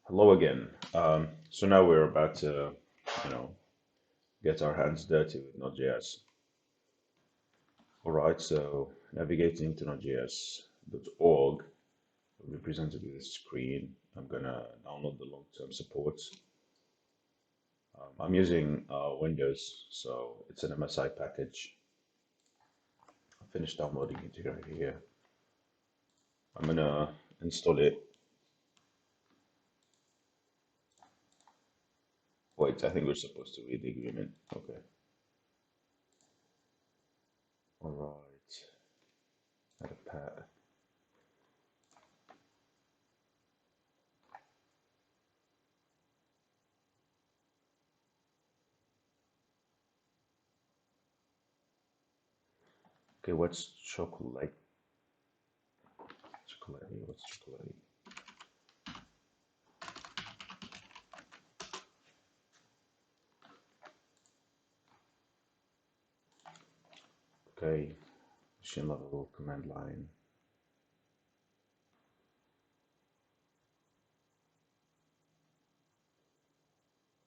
Hello again. So now we're about to, you know, get our hands dirty with Node.js. All right, so navigating to nodejs.org, will be presented with this screen. I'm gonna download the long-term support. I'm using Windows, so it's an MSI package. I finished downloading it right here. I'm gonna install it. Wait, I think we're supposed to read the agreement. Okay. All right. Add a path. Okay, what's chocolate? Chocolate. What's chocolate? Okay, machine level command line.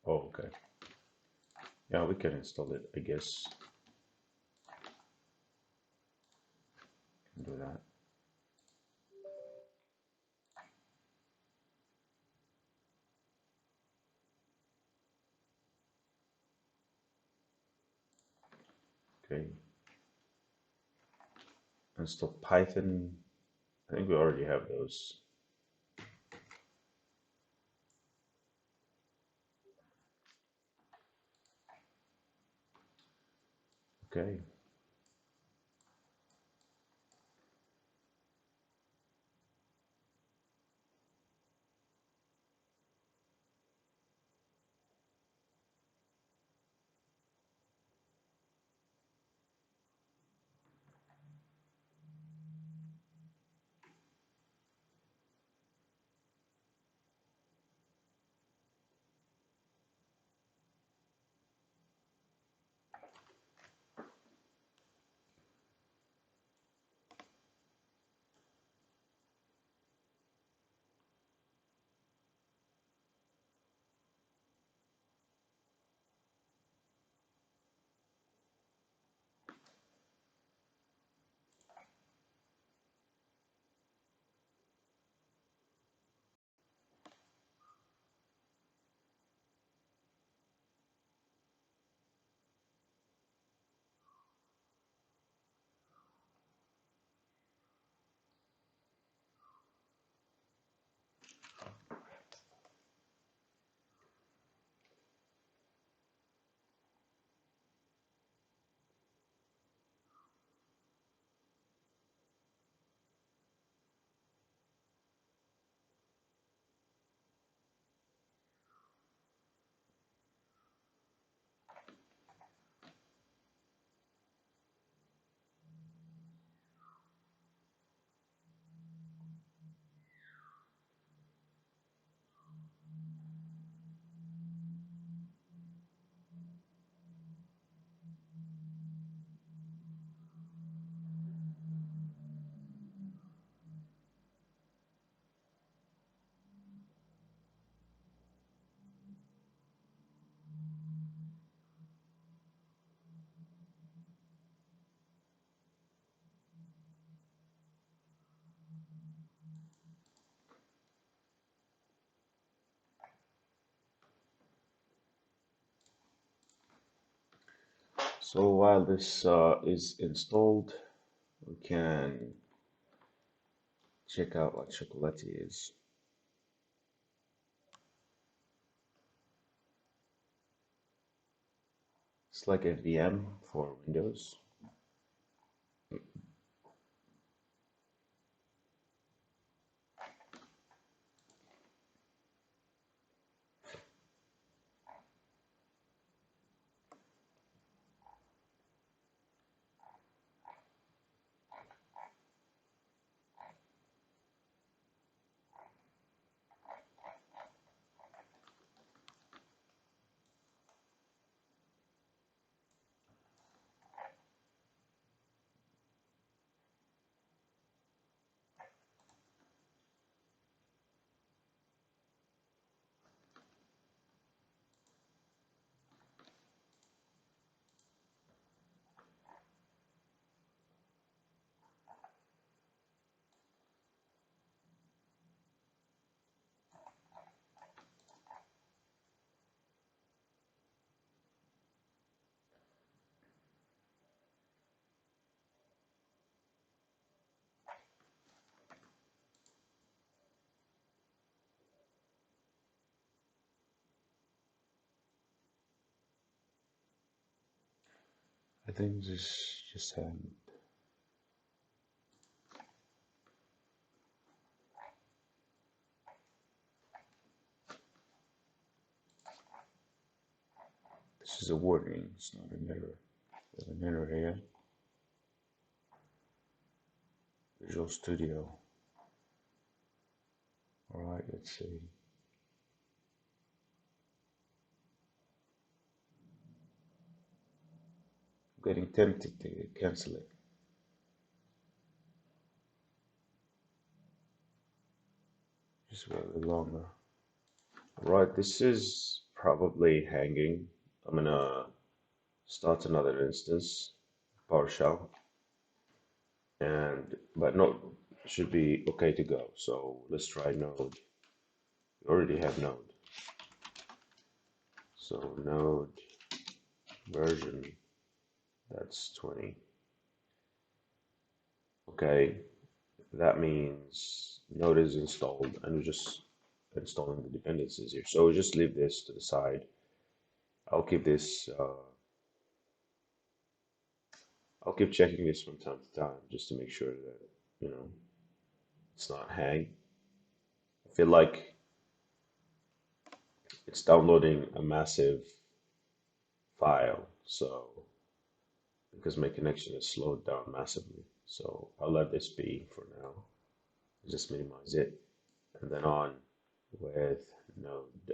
Oh, okay. Yeah, we can install it, I guess. Can do that. Okay. Install Python. I think we already have those. Okay. So while this is installed, we can check out what chocolate is. It's like a VM for Windows. I think this just happened. This is a warning, it's not an error. We have an error here. Visual Studio. Alright, let's see. I'm getting tempted to cancel it. Just wait a little longer. Right, this is probably hanging. I'm gonna start another instance, PowerShell, and but no, should be okay to go. So let's try Node. We already have Node. So Node version, that's 20. Okay, that means Node is installed, and we're just installing the dependencies here. So we just leave this to the side. I'll keep this. I'll keep checking this from time to time just to make sure that it's not hang. I feel like it's downloading a massive file, so because my connection is slowed down massively. So I'll let this be for now. Just minimize it, and then on with Node.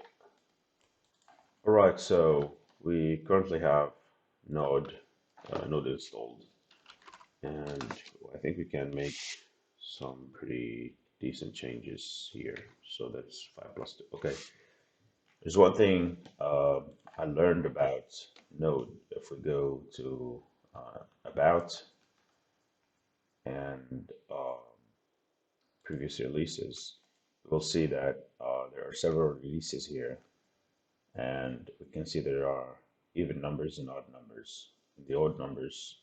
All right, so we currently have Node installed, and I think we can make some pretty decent changes here. So that's 5+2. Okay, there's one thing I learned about Node. If we go to About and previous releases, we'll see that there are several releases here, and we can see there are even numbers and odd numbers. The odd numbers,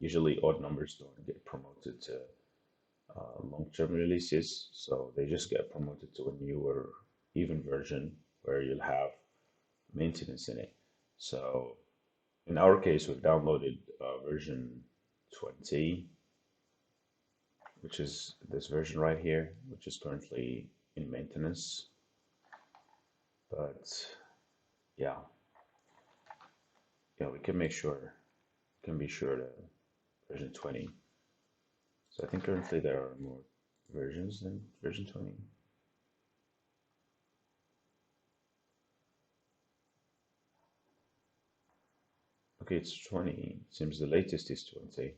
usually odd numbers don't get promoted to long-term releases, so they just get promoted to a newer even version where you'll have maintenance in it. So in our case, we've downloaded version 20, which is this version right here, which is currently in maintenance. But yeah, we can be sure that version 20. So I think currently there are more versions than version 20. Okay, it's 20. It seems the latest is 20.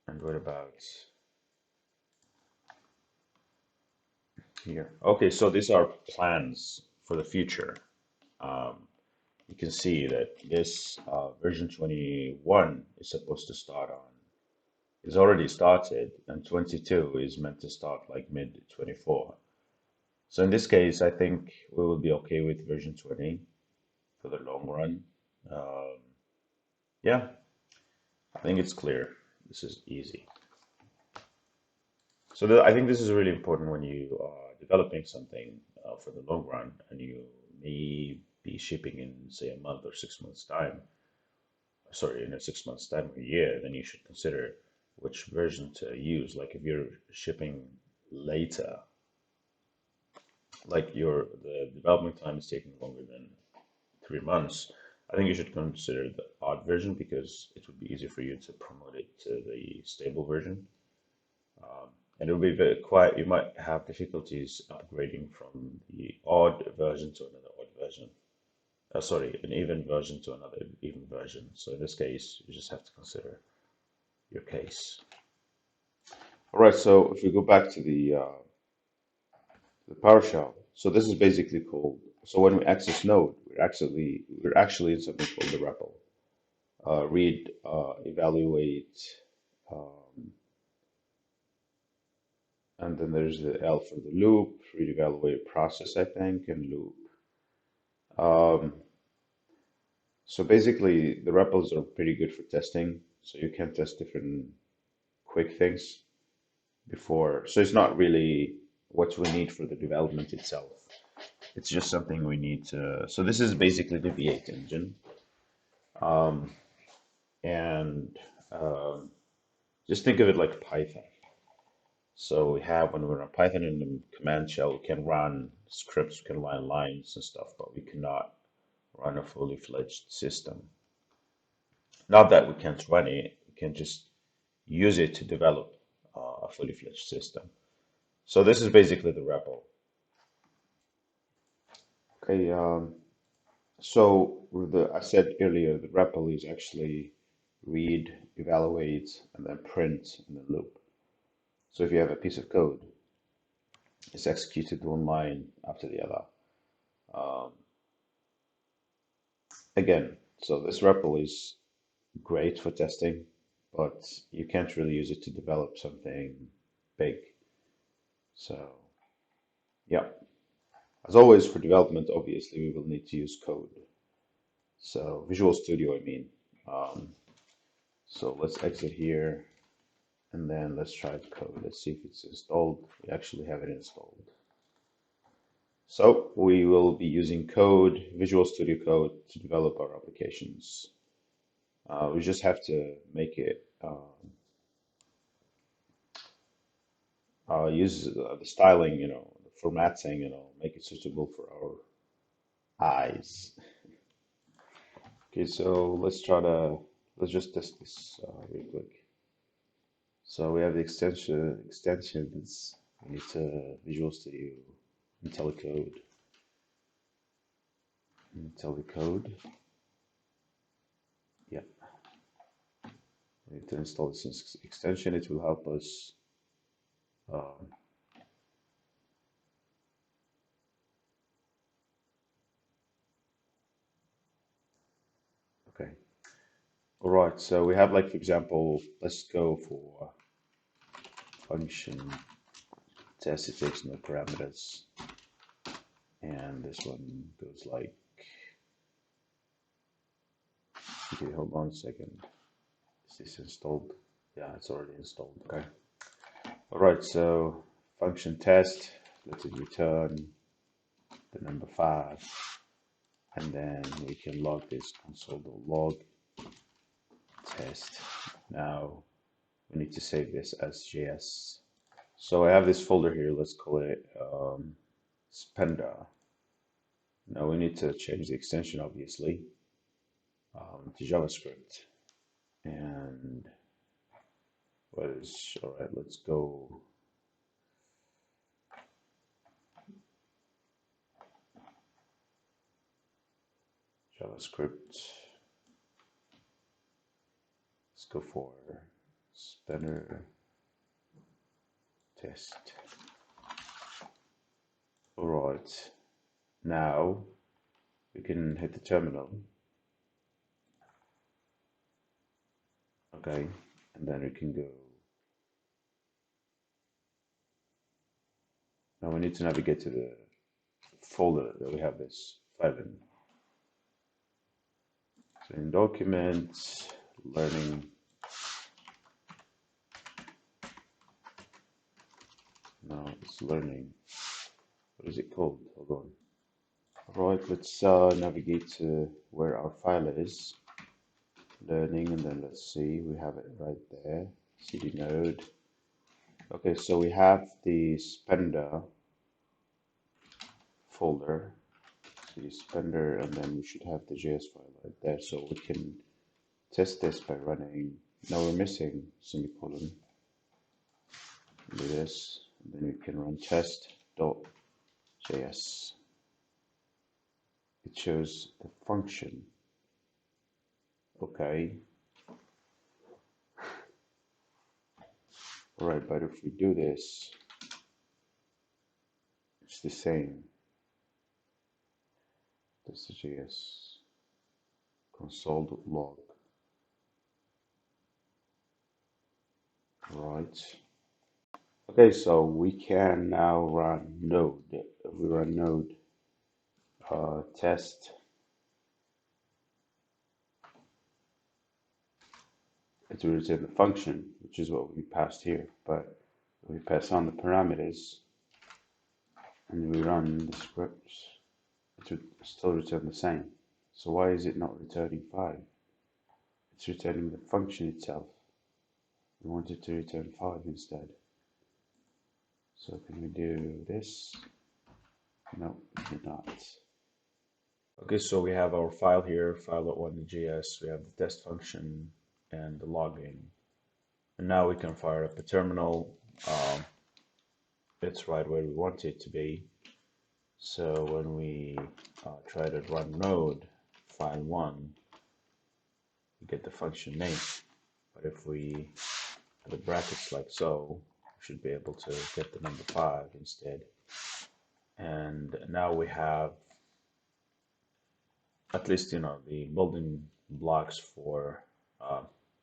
And what about here? Okay, so these are plans for the future. Um, you can see that this version 21 is supposed to start on, is already started, and 22 is meant to start like mid 24. So in this case, I think we will be okay with version 20 for the long run. Um, yeah, I think it's clear. This is easy. So I think this is really important when you are developing something for the long run, and you may be shipping in, say, a month or 6 months time. Sorry, in a 6 months time or a year, then you should consider which version to use. Like if you're shipping later, like the development time is taking longer than 3 months, I think you should consider the odd version because it would be easier for you to promote it to the stable version. Um, and it will be very quiet. You might have difficulties upgrading from the odd version to another odd version. Sorry, an even version to another even version. So in this case, you just have to consider your case. All right, so if we go back to the PowerShell, so this is basically called. So when we access Node, we're actually in something called the REPL. Read, evaluate, um, and then there's the L for the loop, read, evaluate, process, I think, and loop. Um, so basically, the REPLs are pretty good for testing. So you can test different quick things before. So it's not really what we need for the development itself. It's just something we need to. So this is basically the V8 engine. Um, And um, just think of it like Python. So we have, when we run Python in the command shell, we can run scripts, we can run lines and stuff, but we cannot run a fully fledged system. Not that we can't run it, we can just use it to develop a fully fledged system. So this is basically the REPL. Okay, so I said earlier, the REPL is actually read, evaluate, and then print, and then loop. So if you have a piece of code, it's executed one line after the other. Um, Again, so this REPL is great for testing, but you can't really use it to develop something big. So yeah, as always for development, obviously we will need to use code. So Visual Studio, I mean. Um, so let's exit here and then let's try the code. Let's see if it's installed. We actually have it installed. So we will be using code, Visual Studio Code, to develop our applications. We just have to make it use the styling, the formatting, make it suitable for our eyes. Okay, so let's just test this real quick. So we have the extensions. We need to Visual Studio, IntelliCode, IntelliCode. Yeah, we need to install this extension. It will help us. Um, okay. All right. So we have, like, for example, let's go for function test. It takes no parameters. And this one goes like, okay, hold on a second. Is this installed? Yeah, it's already installed. Okay. All right, so function test, let it return the number 5, and then we can log this console.log test. Now we need to save this as JS. So I have this folder here, let's call it Spenda. Now we need to change the extension, obviously, to JavaScript. And all right, let's go. JavaScript. Let's go for Spinner test. All right, now we can hit the terminal. Okay, and then we can go. Now we need to navigate to the folder that we have this file in. So in documents, learning. No, it's learning. What is it called? Hold on. All right, let's navigate to where our file is. Learning, and then let's see, we have it right there. CD node. Okay, so we have the Spender folder, CD Spender, and then we should have the JS file right there. So we can test this by running. Now we're missing semicolon. Do this, and then we can run test.js. It shows the function. Okay. All right, but if we do this, it's the same. Test.js console.log. Right. Okay, so we can now run node. If we run node test, it will return the function, which is what we passed here. But if we pass on the parameters and we run the scripts, it would still return the same. So why is it not returning 5? It's returning the function itself. We want it to return 5 instead. So can we do this? No, we did not. Okay, so we have our file here, file.1.js. We have the test function and the logging. And now we can fire up the terminal. It's right where we want it to be. So when we try to run node file1, we get the function name. But if we put the brackets like so, we should be able to get the number 5 instead. And now we have at least, the building blocks for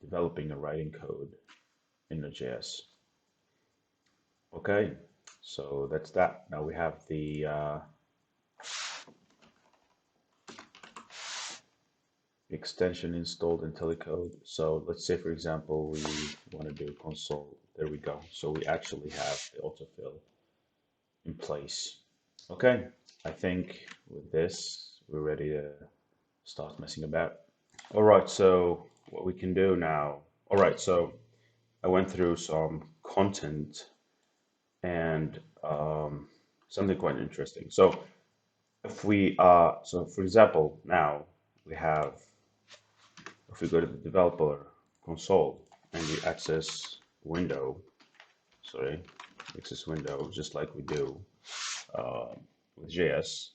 developing and writing code in Node.js. Okay, so that's that. Now we have the extension installed in telecode. So let's say, for example, we want to do console. There we go. So we actually have the autofill in place. Okay, I think with this, we're ready to start messing about. All right, so what we can do now. All right, so I went through some content and something quite interesting. So if we, so for example, now we have, if we go to the developer console and we access window, access window, just like we do with JS,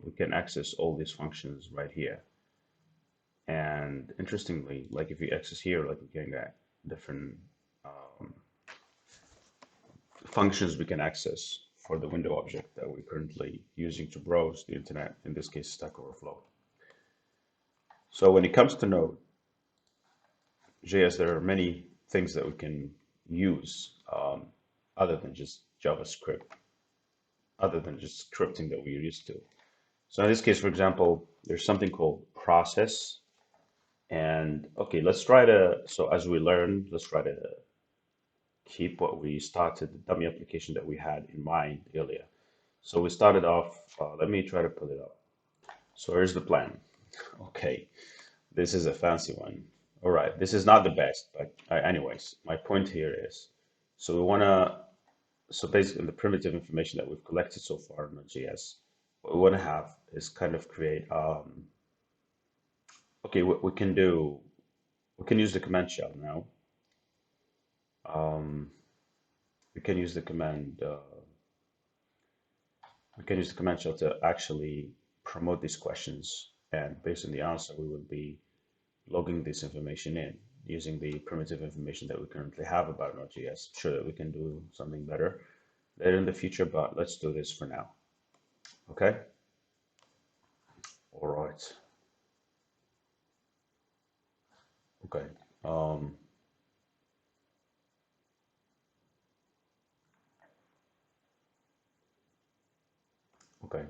we can access all these functions right here. And interestingly, like if you access here, like we can get different functions we can access for the window object that we're currently using to browse the internet, in this case, Stack Overflow. So when it comes to Node.js, there are many things that we can use other than just JavaScript, other than just scripting that we're used to. So in this case, for example, there's something called process. And okay, let's try to, so as we learn, let's try to keep what we started, the dummy application that we had in mind earlier. So we started off, let me try to pull it up. So here's the plan. Okay, this is a fancy one. All right, this is not the best, but anyways, my point here is, so we want to, so basically the primitive information that we've collected so far in Node.js, what we want to have is kind of create, okay, what we can do, we can use the command shell now. We can use the command, shell to actually promote these questions, and based on the answer, we will be logging this information in using the primitive information that we currently have about Node.js. Sure that we can do something better later in the future, but let's do this for now. Okay. All right. Okay. Okay.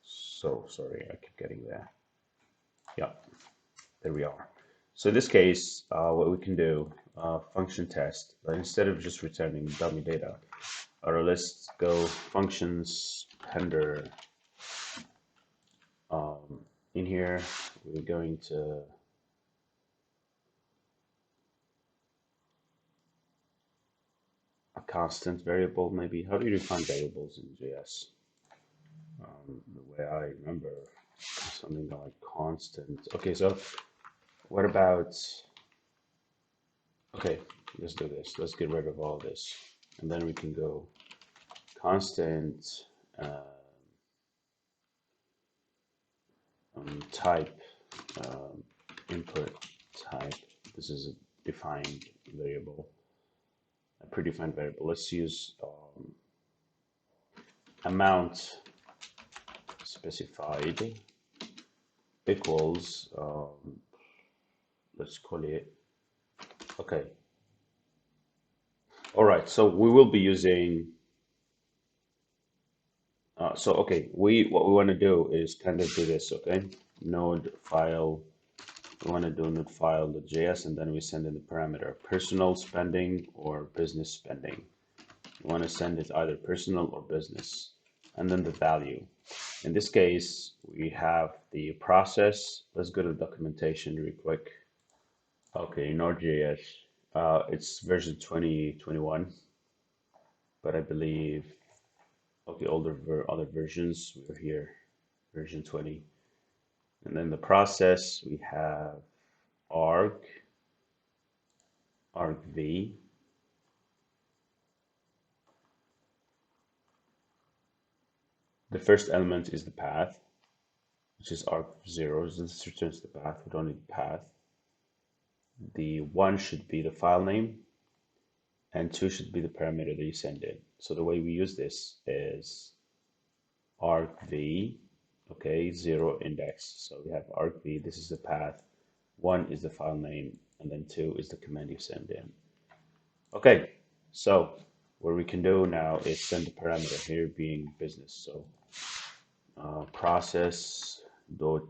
So sorry, I keep getting there. Yeah, there we are. So in this case, what we can do, function test, but instead of just returning dummy data, or let's go functions pender. In here, we're going to a constant variable, maybe. How do you define variables in JS? The way I remember, something like constant. Okay, so what about, okay, let's do this. Let's get rid of all this. And then we can go constant type, input type. This is a defined variable, a predefined variable. Let's use amount specified equals, let's call it, okay. All right, so we will be using, so okay, what we want to do is kind of do this, okay? Node file, we want to do node file.js, and then we send in the parameter personal spending or business spending. We want to send it either personal or business, and then the value. In this case, we have the process. Let's go to the documentation real quick. Okay, Node.js. It's version 2021, but I believe okay, other versions we're here, version 20. And then the process we have arg, argv. The first element is the path, which is arg0. This returns the path. We don't need the path. The one should be the file name, and two should be the parameter that you send in. So the way we use this is argv, okay, 0 index. So we have argv, this is the path, one is the file name, and then two is the command you send in. Okay, so what we can do now is send the parameter here being business. So process dot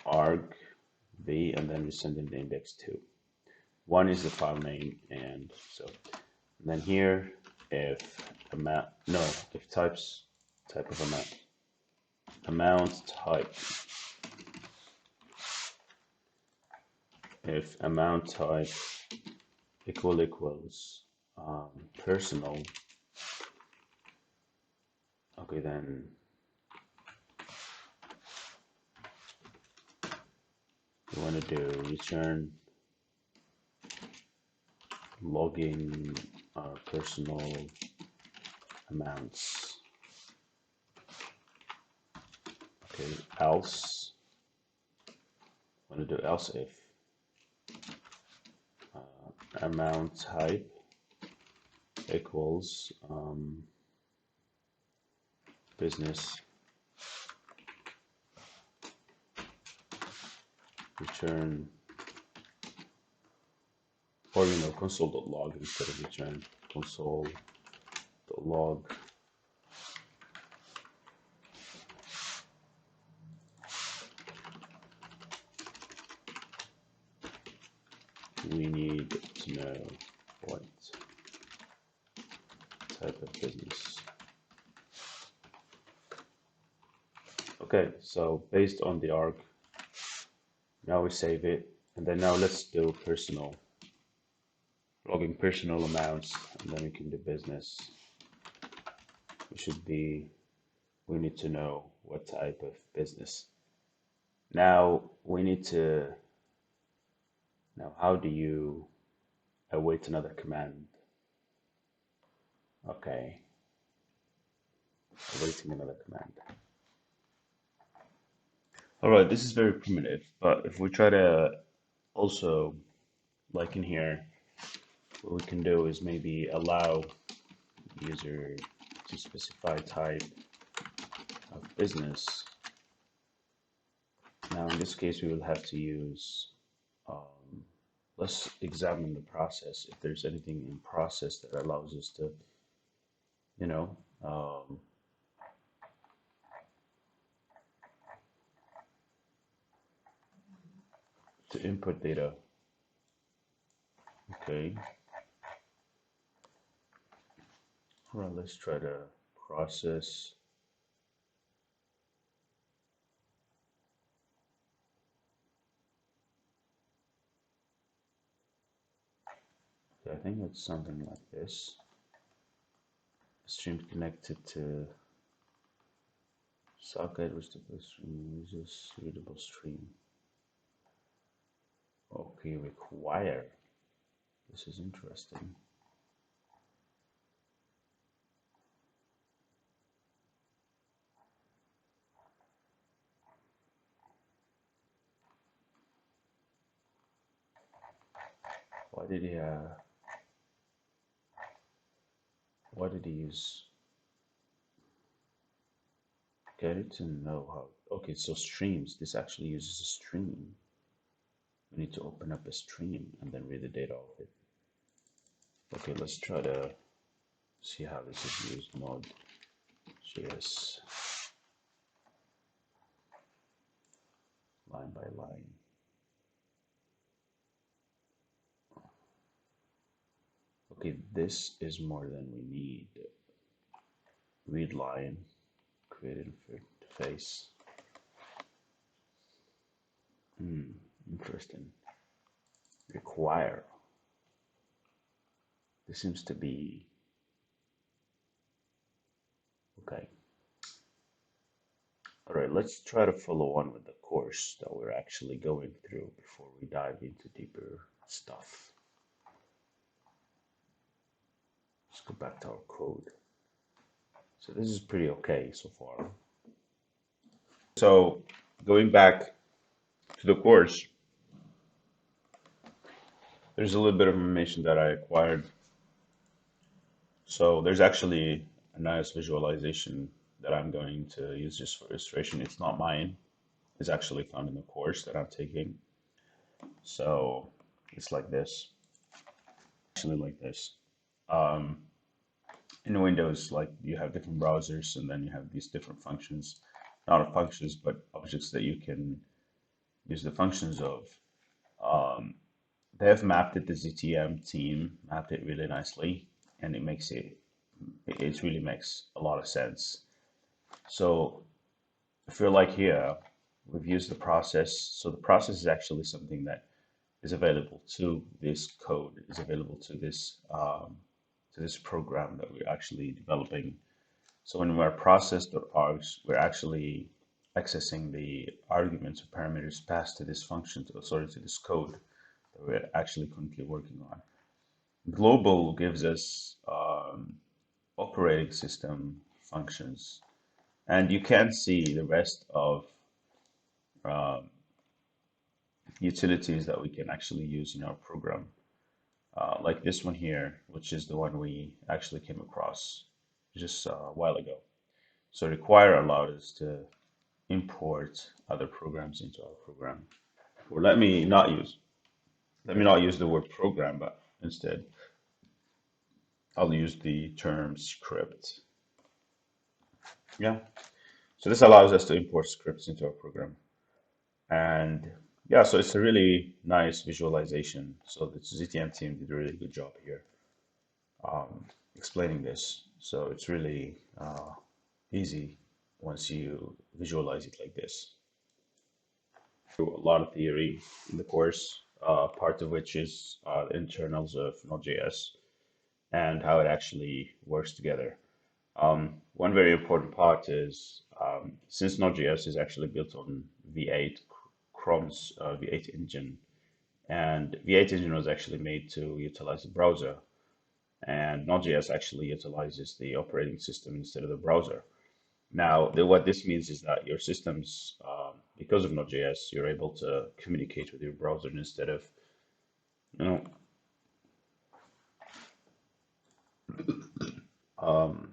argv, and then we send in the index 2. One is the file name, and so and then here if amount, no, if type of amount type, if amount type equals personal, okay, then we want to do return logging personal amounts. Okay, else, want to do else if amount type equals business, return, or console.log instead of return, console.log. We need to know what type of business. Okay, so based on the arg, now we save it, and then now let's do personal, logging personal amounts, and then we can do business. We need to know what type of business. Now we need to, now how do you await another command? Okay, awaiting another command. All right, this is very primitive, but if we try to also, like in here, what we can do is maybe allow user to specify type of business. Now in this case, we will have to use, let's examine the process. If there's anything in process that allows us to, you know, to input data. Okay. Well, let's try to process. Okay, I think it's something like this. Stream connected to socket, which the stream uses readable stream. Okay, require. This is interesting. Why did he use? Get it to know how. Okay, so streams. This actually uses a stream. We need to open up a stream and then read the data of it. Okay, let's try to see how this is used. Node.js line by line. Okay, this is more than we need. Read line, create interface. Interesting. Require. This seems to be okay. All right, let's try to follow on with the course that we're actually going through before we dive into deeper stuff. Let's go back to our code. So this is pretty okay so far. So going back to the course, there's a little bit of information that I acquired. So there's actually a nice visualization that I'm going to use just for illustration. It's not mine. It's actually found in the course that I'm taking. So it's like this, actually like this. Um, in Windows, like you have different browsers and then you have these different functions, not functions, but objects that you can use the functions of. Um, they have mapped it, the ZTM team mapped it really nicely, and it really makes a lot of sense. So if you're like here, we've used the process. So the process is actually something that is available to this code, is available to this program that we're actually developing. So when we're process.args, we're actually accessing the arguments or parameters passed to this function, to this code that we're actually currently working on. Global gives us operating system functions, and you can see the rest of um, utilities that we can actually use in our program, like this one here, which is the one we actually came across just a while ago. So require allowed us to import other programs into our program. Or let me not use the word program, but instead I'll use the term script. Yeah. So this allows us to import scripts into our program. And yeah, so it's a really nice visualization. So the ZTM team did a really good job here explaining this. So it's really easy once you visualize it like this. A lot of theory in the course, part of which is the internals of Node.js and how it actually works together. One very important part is since Node.js is actually built on V8, Chrome's V8 engine, and V8 engine was actually made to utilize the browser, and Node.js actually utilizes the operating system instead of the browser. Now, what this means is that your systems, because of Node.js, you're able to communicate with your browser instead of, you know, um,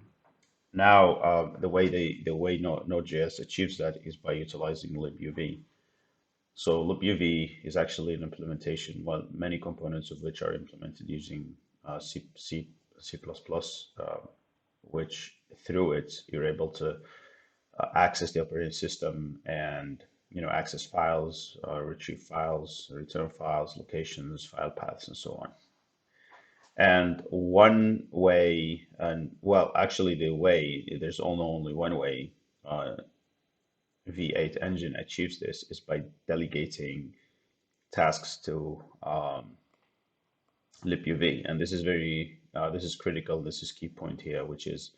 now the way Node.js achieves that is by utilizing libuv. So libuv is actually an implementation, well, many components of which are implemented using C++, which through it you're able to access the operating system and access files, retrieve files, return files, locations, file paths, and so on. And one way, and well, actually, there's only one way V8 engine achieves this is by delegating tasks to libuv. And this is critical. This is key point here, which is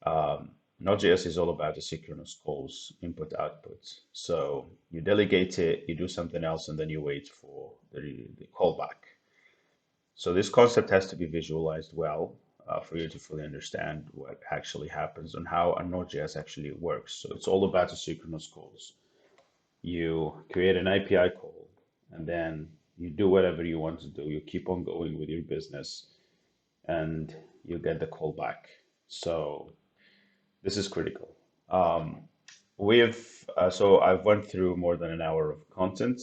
Node.js is all about asynchronous calls, input output. So you delegate it, you do something else, and then you wait for the callback. So this concept has to be visualized well for you to fully understand what actually happens and how a Node.js actually works. So it's all about asynchronous calls. You create an API call, and then you do whatever you want to do. You keep on going with your business, and you get the callback. So this is critical. So I've went through more than an hour of content,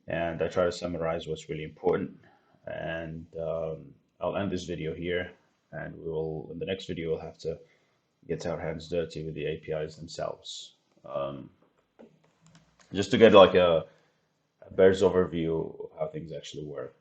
and I try to summarize what's really important. And I'll end this video here, and we will in the next video we'll have to get our hands dirty with the APIs themselves, just to get like a bear's overview of how things actually work.